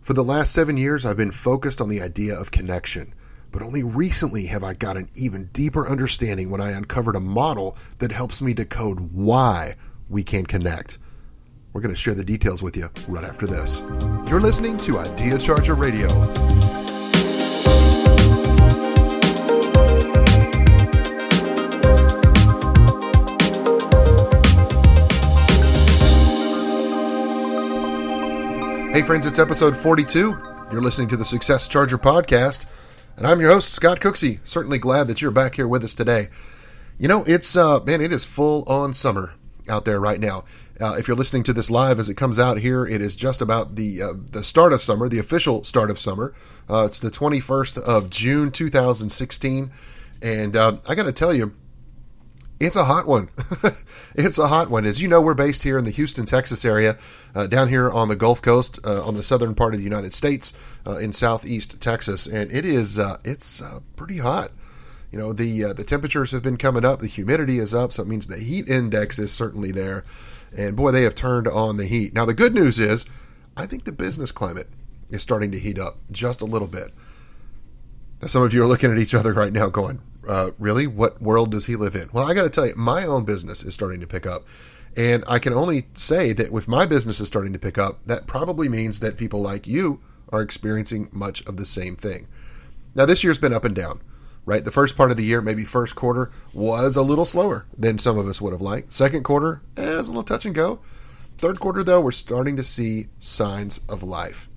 For the last 7 years, I've been focused on the idea of connection, but only recently have I got an even deeper understanding when I uncovered a model that helps me decode why we can connect. We're going to share the details with you right after this. You're listening to Idea Charger Radio. Hey friends, it's episode 42. You're listening to the Success Charger podcast, and I'm your host, Scott Cooksey. Certainly glad that you're back here with us today. You know, it is full on summer out there right now. If you're listening to this live as it comes out here, it is just about the start of summer, the official start of summer. It's the 21st of June, 2016, and I got to tell you, it's a hot one. It's a hot one. As you know, we're based here in the Houston, Texas area, down here on the Gulf Coast, on the southern part of the United States, in southeast Texas, and it's pretty hot. You know, the temperatures have been coming up, the humidity is up, so it means the heat index is certainly there, and boy, they have turned on the heat. Now, the good news is, I think the business climate is starting to heat up just a little bit. Now, some of you are looking at each other right now going, really? What world does he live in? Well, I got to tell you, my own business is starting to pick up. And I can only say that with my business is starting to pick up, that probably means that people like you are experiencing much of the same thing. Now, this year's been up and down, right? The first part of the year, maybe first quarter, was a little slower than some of us would have liked. Second quarter, is a little touch and go. Third quarter, though, we're starting to see signs of life.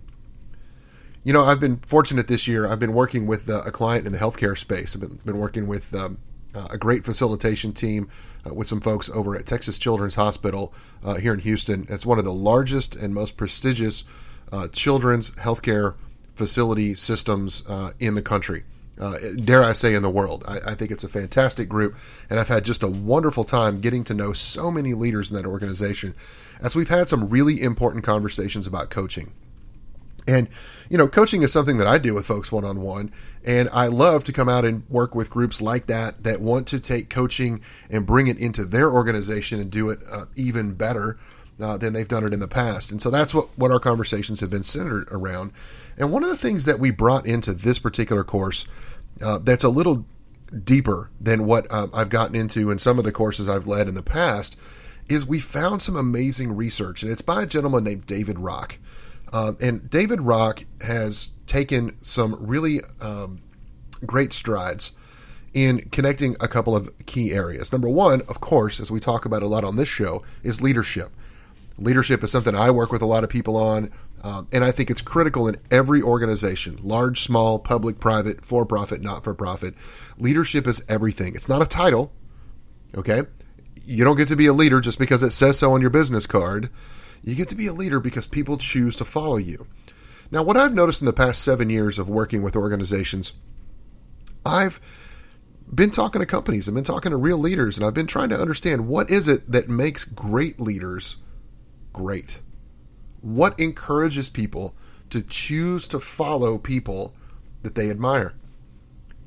You know, I've been fortunate this year. I've been working with a client in the healthcare space. I've been working with a great facilitation team with some folks over at Texas Children's Hospital here in Houston. It's one of the largest and most prestigious children's healthcare facility systems in the country. Dare I say in the world. I think it's a fantastic group, and I've had just a wonderful time getting to know so many leaders in that organization as we've had some really important conversations about coaching. And, you know, coaching is something that I do with folks one-on-one, and I love to come out and work with groups like that want to take coaching and bring it into their organization and do it even better than they've done it in the past. And so that's what our conversations have been centered around. And one of the things that we brought into this particular course that's a little deeper than what I've gotten into in some of the courses I've led in the past is we found some amazing research, and it's by a gentleman named David Rock. And David Rock has taken some really great strides in connecting a couple of key areas. Number one, of course, as we talk about a lot on this show, is leadership. Leadership is something I work with a lot of people on, and I think it's critical in every organization, large, small, public, private, for-profit, not-for-profit. Leadership is everything. It's not a title, okay? You don't get to be a leader just because it says so on your business card. You get to be a leader because people choose to follow you. Now, what I've noticed in the past 7 years of working with organizations, I've been talking to companies, I've been talking to real leaders, and I've been trying to understand what is it that makes great leaders great? What encourages people to choose to follow people that they admire?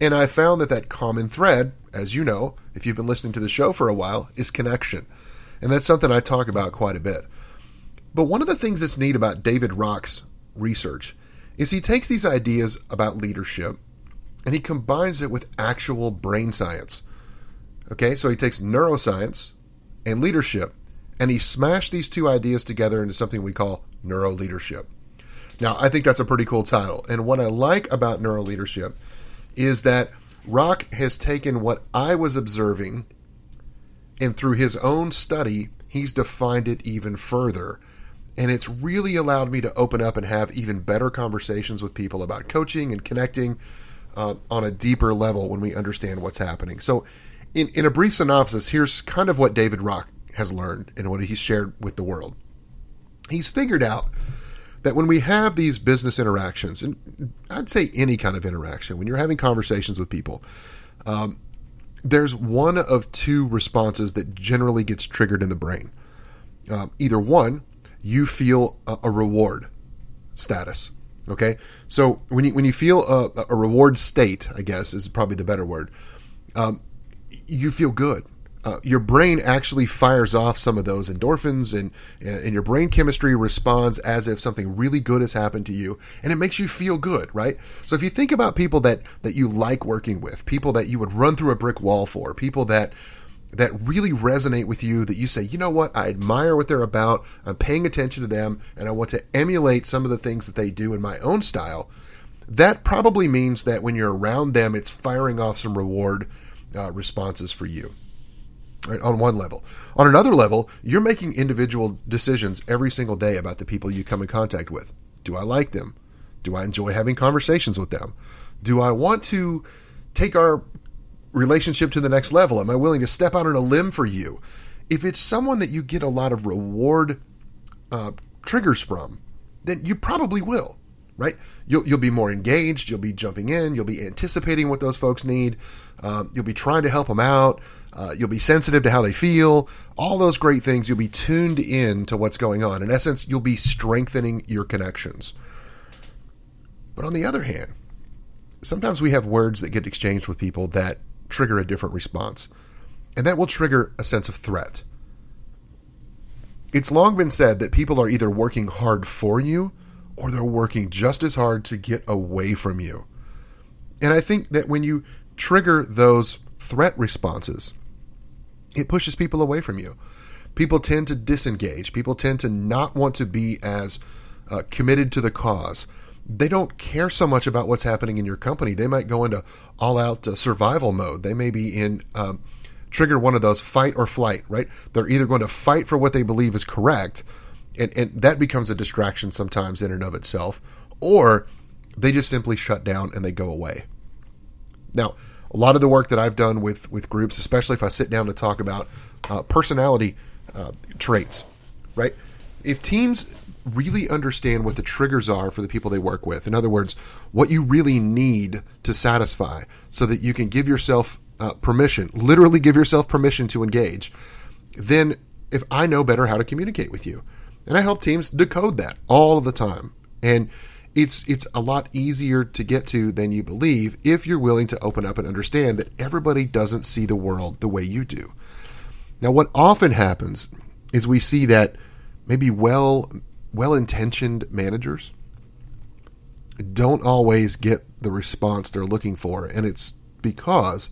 And I found that common thread, as you know, if you've been listening to the show for a while, is connection. And that's something I talk about quite a bit. But one of the things that's neat about David Rock's research is he takes these ideas about leadership and he combines it with actual brain science. Okay, so he takes neuroscience and leadership and he smashed these two ideas together into something we call neuroleadership. Now, I think that's a pretty cool title. And what I like about neuroleadership is that Rock has taken what I was observing and through his own study, he's defined it even further. And it's really allowed me to open up and have even better conversations with people about coaching and connecting on a deeper level when we understand what's happening. So in a brief synopsis, here's kind of what David Rock has learned and what he's shared with the world. He's figured out that when we have these business interactions, and I'd say any kind of interaction, when you're having conversations with people, there's one of two responses that generally gets triggered in the brain. Either one, you feel a reward status. Okay, so when you feel a reward state, I guess is probably the better word. You feel good. your brain actually fires off some of those endorphins, and your brain chemistry responds as if something really good has happened to you, and it makes you feel good, right? So if you think about people that you like working with, people that you would run through a brick wall for, people that really resonate with you, that you say, you know what, I admire what they're about, I'm paying attention to them, and I want to emulate some of the things that they do in my own style, that probably means that when you're around them, it's firing off some reward responses for you. Right, on one level. On another level, you're making individual decisions every single day about the people you come in contact with. Do I like them? Do I enjoy having conversations with them? Do I want to take our relationship to the next level? Am I willing to step out on a limb for you? If it's someone that you get a lot of reward triggers from, then you probably will, right? You'll be more engaged. You'll be jumping in. You'll be anticipating what those folks need. You'll be trying to help them out. You'll be sensitive to how they feel. All those great things. You'll be tuned in to what's going on. In essence, you'll be strengthening your connections. But on the other hand, sometimes we have words that get exchanged with people that trigger a different response. And that will trigger a sense of threat. It's long been said that people are either working hard for you or they're working just as hard to get away from you. And I think that when you trigger those threat responses, it pushes people away from you. People tend to disengage. People tend to not want to be as committed to the cause. They don't care so much about what's happening in your company. They might go into all-out survival mode. They may be in trigger one of those fight or flight, right? They're either going to fight for what they believe is correct, and that becomes a distraction sometimes in and of itself, or they just simply shut down and they go away. Now, a lot of the work that I've done with groups, especially if I sit down to talk about personality traits, right? If teams really understand what the triggers are for the people they work with, in other words, what you really need to satisfy so that you can give yourself permission, literally give yourself permission to engage, then if I know better how to communicate with you. And I help teams decode that all of the time. And it's a lot easier to get to than you believe if you're willing to open up and understand that everybody doesn't see the world the way you do. Now, what often happens is we see that maybe well-intentioned managers don't always get the response they're looking for, and it's because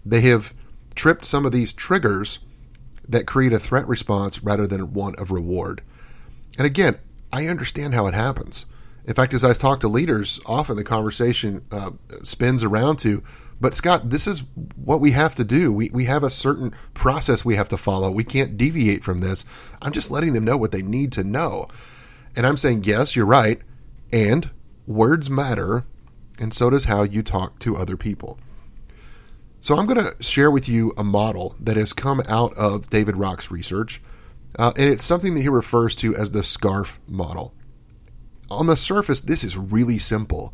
they have tripped some of these triggers that create a threat response rather than one of reward. And again, I understand how it happens. In fact, as I talk to leaders, often the conversation spins around to, but Scott, this is what we have to do. We have a certain process we have to follow. We can't deviate from this. I'm just letting them know what they need to know. And I'm saying, yes, you're right. And words matter. And so does how you talk to other people. So I'm going to share with you a model that has come out of David Rock's research. And it's something that he refers to as the SCARF model. On the surface, this is really simple.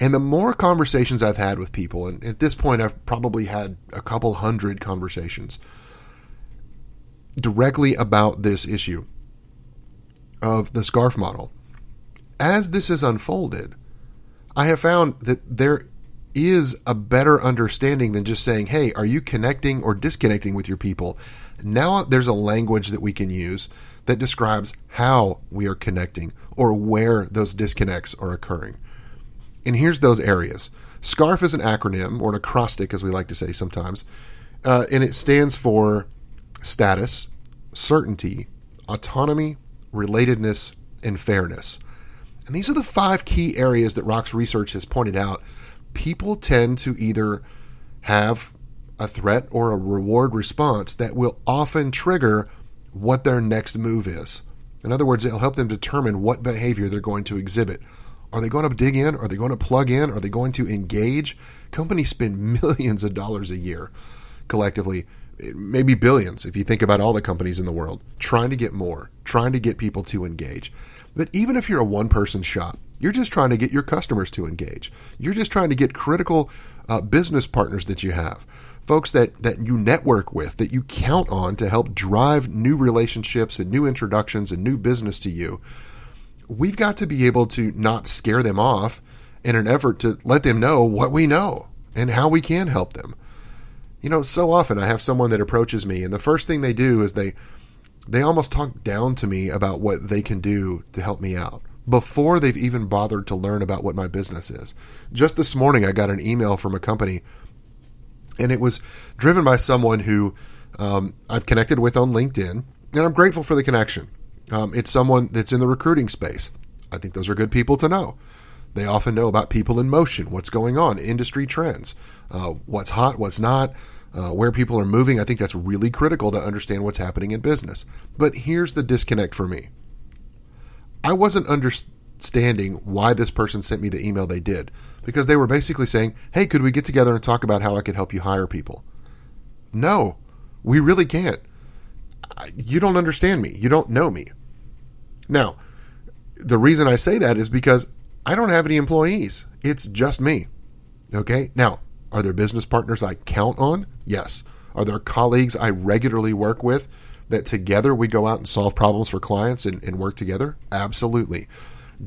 And the more conversations I've had with people, and at this point I've probably had a couple hundred conversations directly about this issue of the SCARF model, as this is unfolded, I have found that there is a better understanding than just saying, hey, are you connecting or disconnecting with your people? Now there's a language that we can use that describes how we are connecting or where those disconnects are occurring. And here's those areas. SCARF is an acronym, or an acrostic as we like to say sometimes, and it stands for status, certainty, autonomy, relatedness, and fairness. And these are the 5 key areas that Rock's research has pointed out. People tend to either have a threat or a reward response that will often trigger what their next move is. In other words, it'll help them determine what behavior they're going to exhibit. Are they going to dig in? Are they going to plug in? Are they going to engage? Companies spend millions of dollars a year collectively, maybe billions if you think about all the companies in the world, trying to get more, trying to get people to engage. But even if you're a one-person shop, you're just trying to get your customers to engage. You're just trying to get critical business partners that you have, folks that you network with, that you count on to help drive new relationships and new introductions and new business to you. We've got to be able to not scare them off in an effort to let them know what we know and how we can help them. So often I have someone that approaches me, and the first thing they do is they almost talk down to me about what they can do to help me out before they've even bothered to learn about what my business is. Just this morning, I got an email from a company, and it was driven by someone who I've connected with on LinkedIn, and I'm grateful for the connection. It's someone that's in the recruiting space. I think those are good people to know. They often know about people in motion, what's going on, industry trends, what's hot, what's not, where people are moving. I think that's really critical to understand what's happening in business. But here's the disconnect for me. I wasn't understanding why this person sent me the email they did, because they were basically saying, hey, could we get together and talk about how I could help you hire people? No, we really can't. You don't understand me. You don't know me. Now, the reason I say that is because I don't have any employees. It's just me. Okay? Now, are there business partners I count on? Yes. Are there colleagues I regularly work with that together we go out and solve problems for clients and work together? Absolutely.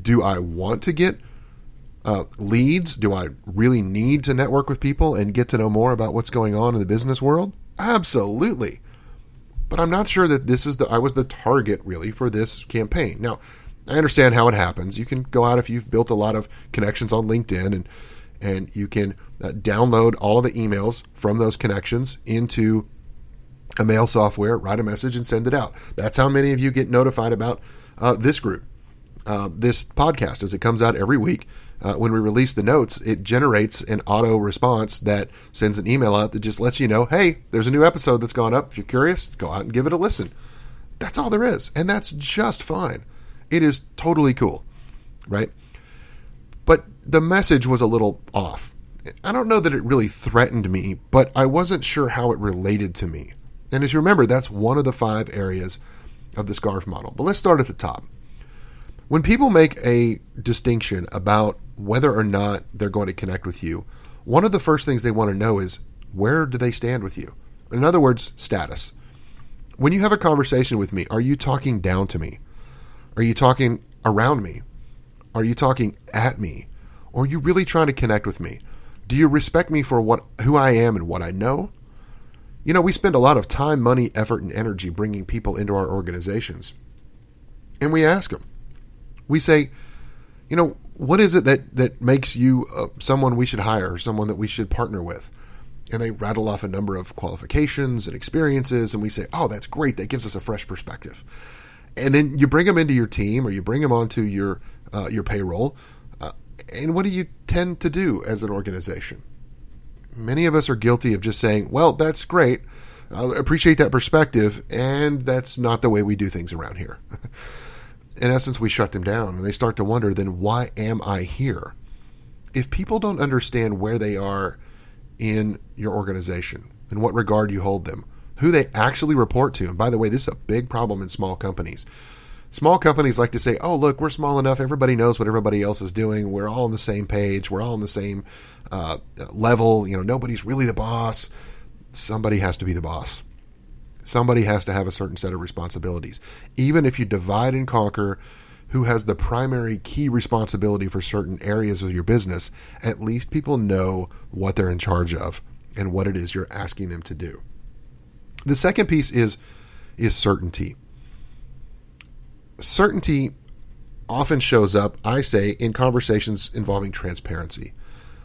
Do I want to get leads? Do I really need to network with people and get to know more about what's going on in the business world? Absolutely. But I'm not sure that I was the target really for this campaign. Now, I understand how it happens. You can go out if you've built a lot of connections on LinkedIn and you can download all of the emails from those connections into a mail software, write a message and send it out. That's how many of you get notified about this group, this podcast, as it comes out every week. When we release the notes, it generates an auto response that sends an email out that just lets you know, hey, there's a new episode that's gone up. If you're curious, go out and give it a listen. That's all there is. And that's just fine. It is totally cool, right? But the message was a little off. I don't know that it really threatened me, but I wasn't sure how it related to me. And as you remember, that's one of the 5 areas of the SCARF model. But let's start at the top. When people make a distinction about whether or not they're going to connect with you, one of the first things they want to know is, where do they stand with you? In other words, status. When you have a conversation with me, are you talking down to me? Are you talking around me? Are you talking at me? Or are you really trying to connect with me? Do you respect me for who I am and what I know? We spend a lot of time, money, effort, and energy bringing people into our organizations. And we ask them. We say, what is it that makes you someone we should hire, someone that we should partner with? And they rattle off a number of qualifications and experiences, and we say, oh, that's great. That gives us a fresh perspective. And then you bring them into your team, or you bring them onto your payroll. And what do you tend to do as an organization? Many of us are guilty of just saying, well, that's great. I appreciate that perspective. And that's not the way we do things around here. In essence, we shut them down and they start to wonder, then why am I here? If people don't understand where they are in your organization, in what regard you hold them, who they actually report to. And by the way, this is a big problem in small companies. Small companies like to say, oh, look, we're small enough. Everybody knows what everybody else is doing. We're all on the same page. We're all on the same level. Nobody's really the boss. Somebody has to be the boss. Somebody has to have a certain set of responsibilities. Even if you divide and conquer who has the primary key responsibility for certain areas of your business, at least people know what they're in charge of and what it is you're asking them to do. The second piece is certainty. Certainty often shows up, I say, in conversations involving transparency.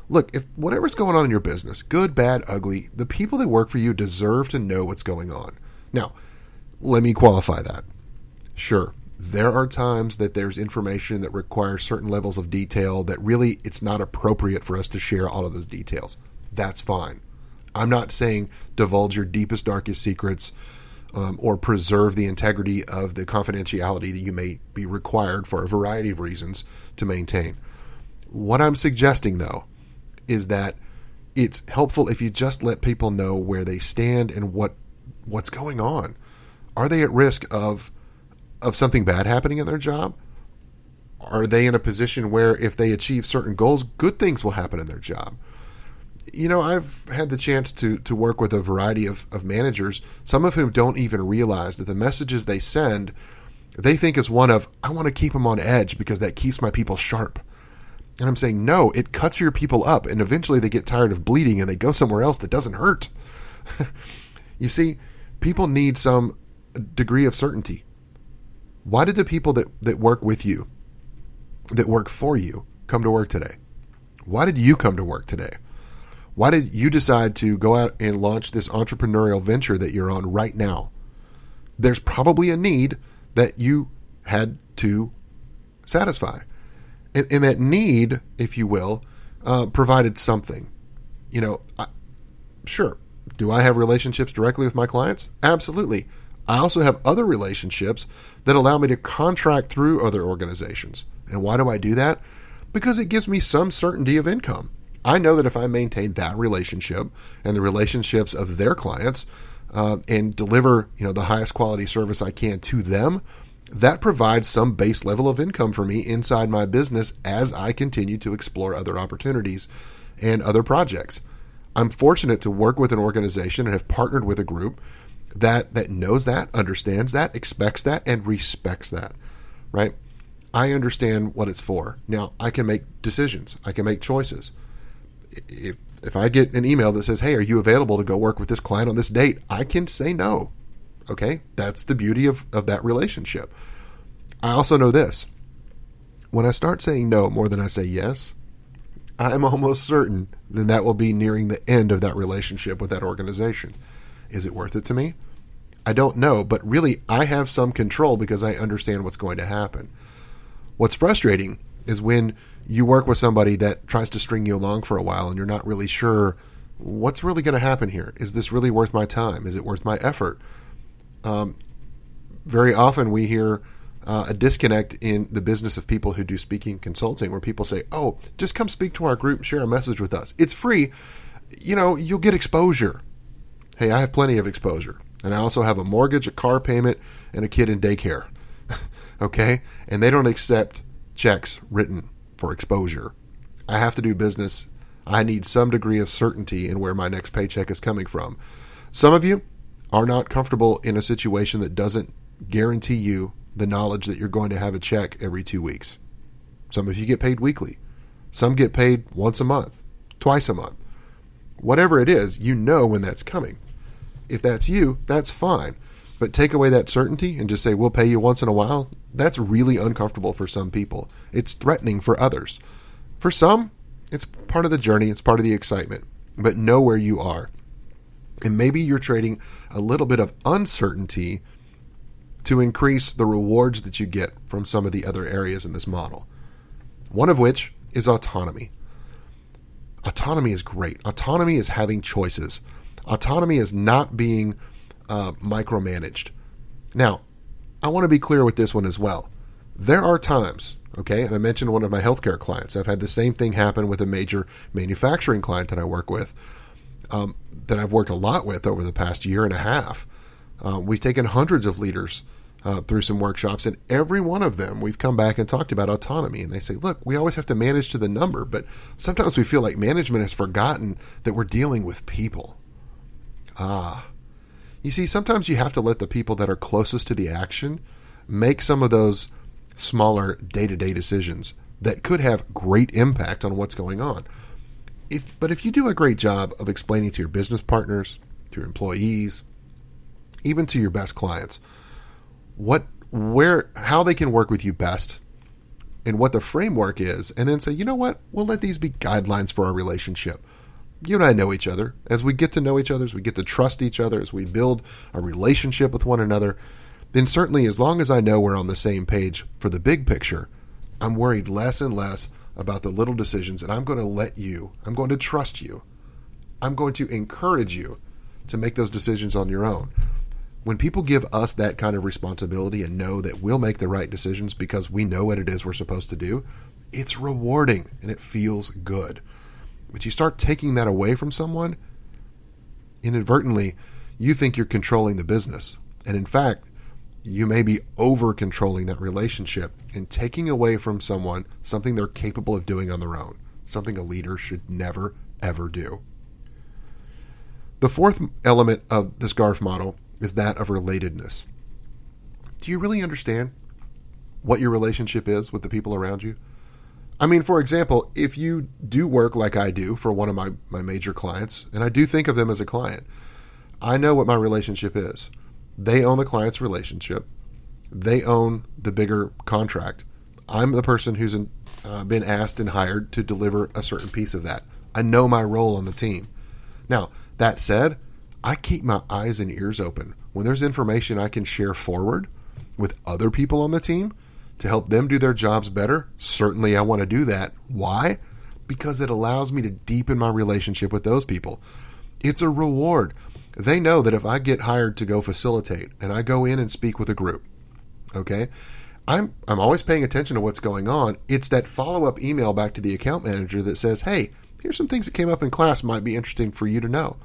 Look, if whatever's going on in your business, good, bad, ugly, the people that work for you deserve to know what's going on. Now, let me qualify that. Sure, there are times that there's information that requires certain levels of detail that really it's not appropriate for us to share all of those details. That's fine. I'm not saying divulge your deepest, darkest secrets or preserve the integrity of the confidentiality that you may be required for a variety of reasons to maintain. What I'm suggesting, though, is that it's helpful if you just let people know where they stand and what's going on. Are they at risk of something bad happening in their job? Are they in a position where if they achieve certain goals, good things will happen in their job? I've had the chance to work with a variety of managers, some of whom don't even realize that the messages they send, they think is one of, I want to keep them on edge because that keeps my people sharp. And I'm saying, no, it cuts your people up, and eventually they get tired of bleeding and they go somewhere else that doesn't hurt. You see, people need some degree of certainty. Why did the people that work with you, that work for you, come to work today? Why did you come to work today? Why did you decide to go out and launch this entrepreneurial venture that you're on right now? There's probably a need that you had to satisfy. And that need, if you will, provided something. Sure. Do I have relationships directly with my clients? Absolutely. I also have other relationships that allow me to contract through other organizations. And why do I do that? Because it gives me some certainty of income. I know that if I maintain that relationship and the relationships of their clients and deliver, the highest quality service I can to them, that provides some base level of income for me inside my business as I continue to explore other opportunities and other projects. I'm fortunate to work with an organization and have partnered with a group that knows that, understands that, expects that, and respects that, right? I understand what it's for. Now, I can make decisions. I can make choices. If I get an email that says, hey, are you available to go work with this client on this date? I can say no. Okay? That's the beauty of that relationship. I also know this. When I start saying no more than I say yes, I'm almost certain that will be nearing the end of that relationship with that organization. Is it worth it to me? I don't know, but really I have some control because I understand what's going to happen. What's frustrating is when you work with somebody that tries to string you along for a while and you're not really sure what's really going to happen here. Is this really worth my time? Is it worth my effort? Very often we hear a disconnect in the business of people who do speaking consulting where people say, oh, just come speak to our group and share a message with us. It's free. You'll get exposure. Hey, I have plenty of exposure. And I also have a mortgage, a car payment, and a kid in daycare. Okay? And they don't accept checks written for exposure. I have to do business. I need some degree of certainty in where my next paycheck is coming from. Some of you are not comfortable in a situation that doesn't guarantee you the knowledge that you're going to have a check every 2 weeks. Some of you get paid weekly. Some get paid once a month, twice a month. Whatever it is, when that's coming. If that's you, that's fine. But take away that certainty and just say, we'll pay you once in a while. That's really uncomfortable for some people. It's threatening for others. For some, it's part of the journey. It's part of the excitement. But know where you are. And maybe you're trading a little bit of uncertainty to increase the rewards that you get from some of the other areas in this model. One of which is autonomy. Autonomy is great. Autonomy is having choices. Autonomy is not being micromanaged. Now, I want to be clear with this one as well. There are times, okay, and I mentioned one of my healthcare clients. I've had the same thing happen with a major manufacturing client that I work with, that I've worked a lot with over the past year and a half. We've taken hundreds of leaders through some workshops, and every one of them we've come back and talked about autonomy. And they say, look, we always have to manage to the number, but sometimes we feel like management has forgotten that we're dealing with people. You see, sometimes you have to let the people that are closest to the action make some of those smaller day-to-day decisions that could have great impact on what's going on. But if you do a great job of explaining to your business partners, to your employees, even to your best clients, how they can work with you best and what the framework is, and then say, you know what, we'll let these be guidelines for our relationship. You and I know each other. As we get to know each other, as we get to trust each other, as we build a relationship with one another, then certainly as long as I know we're on the same page for the big picture, I'm worried less and less about the little decisions, and I'm going to trust you. I'm going to encourage you to make those decisions on your own. When people give us that kind of responsibility and know that we'll make the right decisions because we know what it is we're supposed to do, it's rewarding and it feels good. But you start taking that away from someone, inadvertently, you think you're controlling the business. And in fact, you may be over-controlling that relationship and taking away from someone something they're capable of doing on their own, something a leader should never, ever do. The fourth element of the SCARF model is that of relatedness. Do you really understand what your relationship is with the people around you? I mean, for example, if you do work like I do for one of my major clients, and I do think of them as a client, I know what my relationship is. They own the client's relationship. They own the bigger contract. I'm the person who's been asked and hired to deliver a certain piece of that. I know my role on the team. Now, that said, I keep my eyes and ears open. When there's information I can share forward with other people on the team to help them do their jobs better, certainly I want to do that. Why? Because it allows me to deepen my relationship with those people. It's a reward. They know that if I get hired to go facilitate and I go in and speak with a group, okay, I'm always paying attention to what's going on. It's that follow-up email back to the account manager that says, hey, here's some things that came up in class might be interesting for you to know.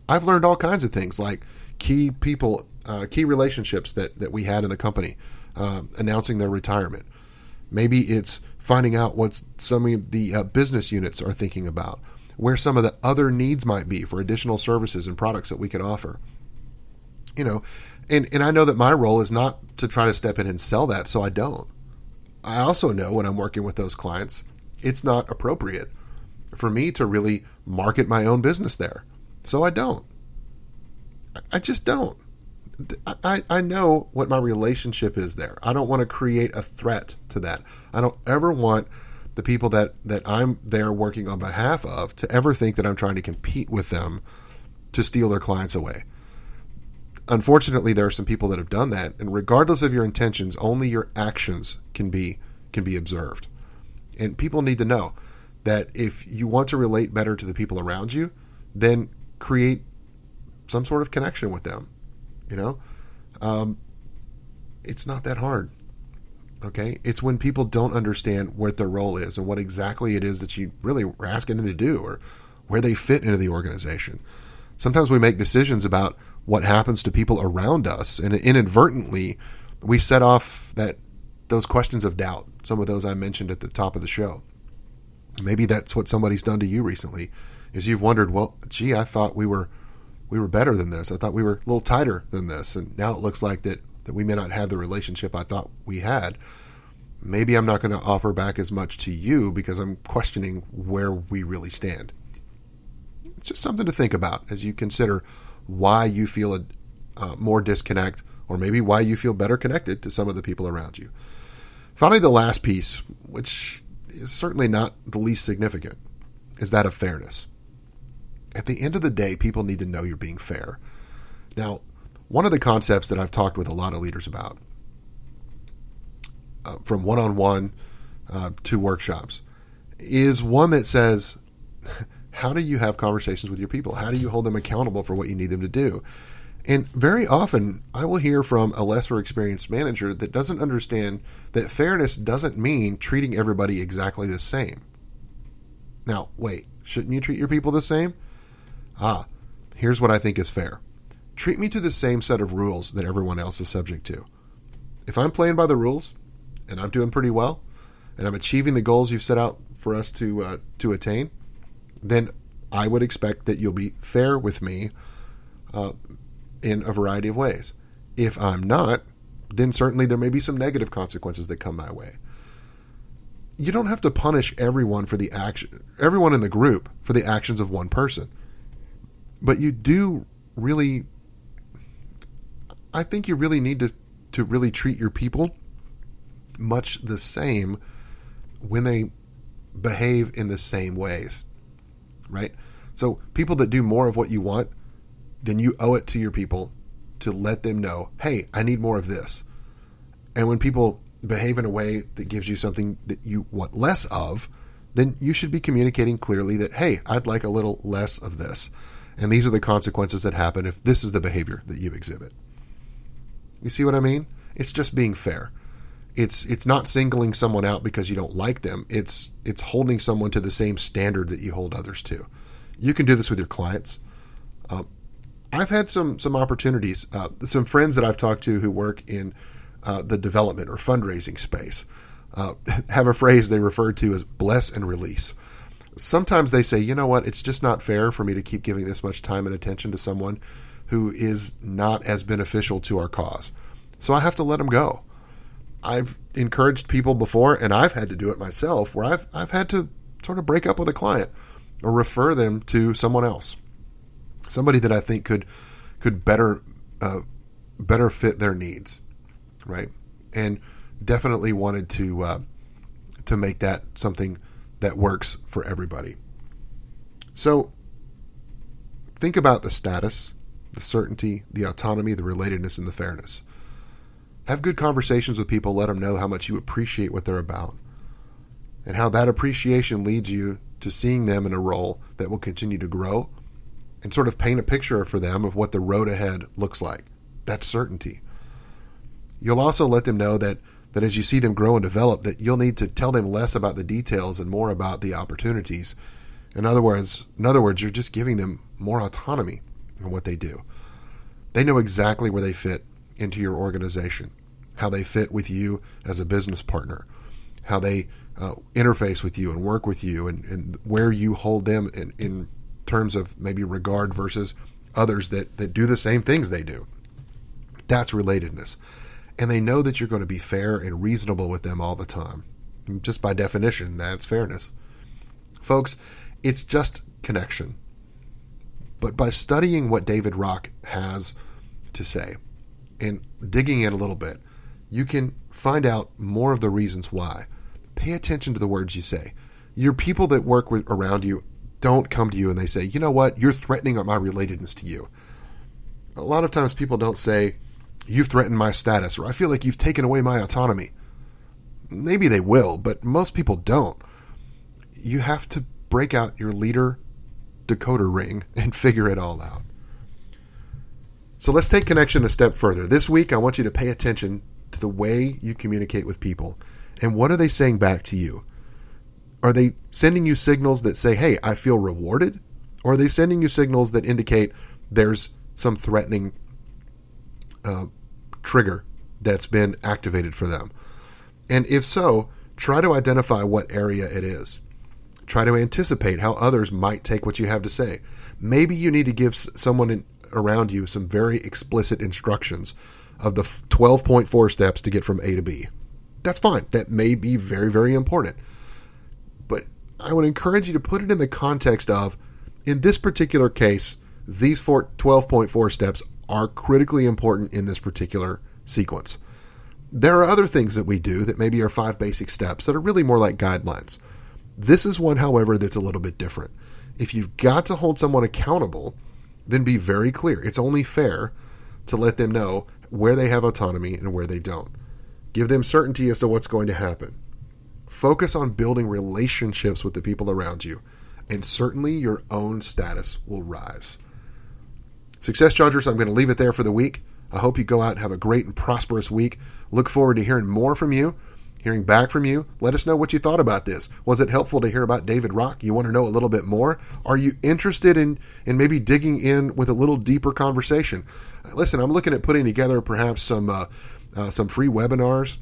I've learned all kinds of things like key people, key relationships that we had in the company, announcing their retirement. Maybe it's finding out what some of the business units are thinking about, where some of the other needs might be for additional services and products that we could offer. You know, and I know that my role is not to try to step in and sell that, so I don't. I also know when I'm working with those clients, it's not appropriate for me to really market my own business there. So I don't. I just don't. I know what my relationship is there. I don't want to create a threat to that. I don't ever want the people that I'm there working on behalf of to ever think that I'm trying to compete with them to steal their clients away. Unfortunately, there are some people that have done that, and regardless of your intentions, only your actions can be observed. And people need to know that if you want to relate better to the people around you, then create some sort of connection with them. You know, it's not that hard. Okay, it's when people don't understand what their role is and what exactly it is that you really are asking them to do, or where they fit into the organization. Sometimes we make decisions about what happens to people around us, and inadvertently we set off those questions of doubt. Some of those I mentioned at the top of the show. Maybe that's what somebody's done to you recently, is you've wondered, well, gee, I thought we were better than this. I thought we were a little tighter than this, and now it looks like that we may not have the relationship I thought we had. Maybe I'm not going to offer back as much to you because I'm questioning where we really stand. It's just something to think about as you consider why you feel a more disconnect, or maybe why you feel better connected to some of the people around you. Finally, the last piece, which is certainly not the least significant, is that of fairness. At the end of the day, people need to know you're being fair. Now, one of the concepts that I've talked with a lot of leaders about, from one-on-one to workshops, is one that says, how do you have conversations with your people? How do you hold them accountable for what you need them to do? And very often, I will hear from a lesser experienced manager that doesn't understand that fairness doesn't mean treating everybody exactly the same. Now, wait, shouldn't you treat your people the same? Here's what I think is fair. Treat me to the same set of rules that everyone else is subject to. If I'm playing by the rules, and I'm doing pretty well, and I'm achieving the goals you've set out for us to attain, then I would expect that you'll be fair with me in a variety of ways. If I'm not, then certainly there may be some negative consequences that come my way. You don't have to punish everyone in the group for the actions of one person. But you do really, I think you really need to really treat your people much the same when they behave in the same ways, right? So people that do more of what you want, then you owe it to your people to let them know, hey, I need more of this. And when people behave in a way that gives you something that you want less of, then you should be communicating clearly that, hey, I'd like a little less of this. And these are the consequences that happen if this is the behavior that you exhibit. You see what I mean? It's just being fair. It's not singling someone out because you don't like them. It's holding someone to the same standard that you hold others to. You can do this with your clients. I've had some opportunities. Some friends that I've talked to who work in the development or fundraising space have a phrase they refer to as bless and release. Sometimes they say, you know what, it's just not fair for me to keep giving this much time and attention to someone who is not as beneficial to our cause. So I have to let them go. I've encouraged people before, and I've had to do it myself, where I've had to sort of break up with a client or refer them to someone else. Somebody that I think could could better fit their needs, right? And definitely wanted to make that something that works for everybody. So think about the status, the certainty, the autonomy, the relatedness, and the fairness. Have good conversations with people. Let them know how much you appreciate what they're about and how that appreciation leads you to seeing them in a role that will continue to grow and sort of paint a picture for them of what the road ahead looks like. That's certainty. You'll also let them know that as you see them grow and develop, that you'll need to tell them less about the details and more about the opportunities. In other words, you're just giving them more autonomy in what they do. They know exactly where they fit into your organization, how they fit with you as a business partner, how they interface with you and work with you, and where you hold them in terms of maybe regard versus others that do the same things they do. That's relatedness. And they know that you're going to be fair and reasonable with them all the time. And just by definition, that's fairness. Folks, it's just connection. But by studying what David Rock has to say and digging in a little bit, you can find out more of the reasons why. Pay attention to the words you say. Your people that work around you don't come to you and they say, you know what, you're threatening my relatedness to you. A lot of times people don't say, you've threatened my status, or I feel like you've taken away my autonomy. Maybe they will, but most people don't. You have to break out your leader decoder ring and figure it all out. So let's take connection a step further. This week, I want you to pay attention to the way you communicate with people. And what are they saying back to you? Are they sending you signals that say, hey, I feel rewarded? Or are they sending you signals that indicate there's some threatening trigger that's been activated for them? And if so, try to identify what area it is. Try to anticipate how others might take what you have to say. Maybe you need to give someone around you some very explicit instructions of the 12.4 steps to get from A to B. That's fine. That may be very, very important. But I would encourage you to put it in the context of, in this particular case, these 12.4 steps are critically important in this particular sequence. There are other things that we do that maybe are 5 basic steps that are really more like guidelines. This is one, however, that's a little bit different. If you've got to hold someone accountable, then be very clear. It's only fair to let them know where they have autonomy and where they don't. Give them certainty as to what's going to happen. Focus on building relationships with the people around you, and certainly your own status will rise. Success Chargers, I'm going to leave it there for the week. I hope you go out and have a great and prosperous week. Look forward to hearing more from you, hearing back from you. Let us know what you thought about this. Was it helpful to hear about David Rock? You want to know a little bit more? Are you interested in maybe digging in with a little deeper conversation? Listen, I'm looking at putting together perhaps some free webinars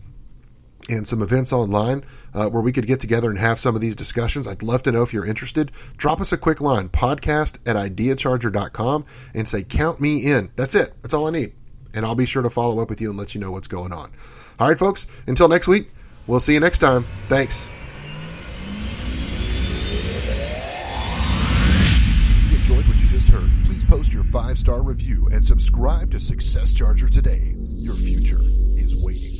and some events online where we could get together and have some of these discussions. I'd love to know if you're interested. Drop us a quick line, podcast@ideacharger.com, and say, count me in. That's it. That's all I need. And I'll be sure to follow up with you and let you know what's going on. All right, folks, until next week, we'll see you next time. Thanks. If you enjoyed what you just heard, please post your 5-star review and subscribe to Success Charger today. Your future is waiting.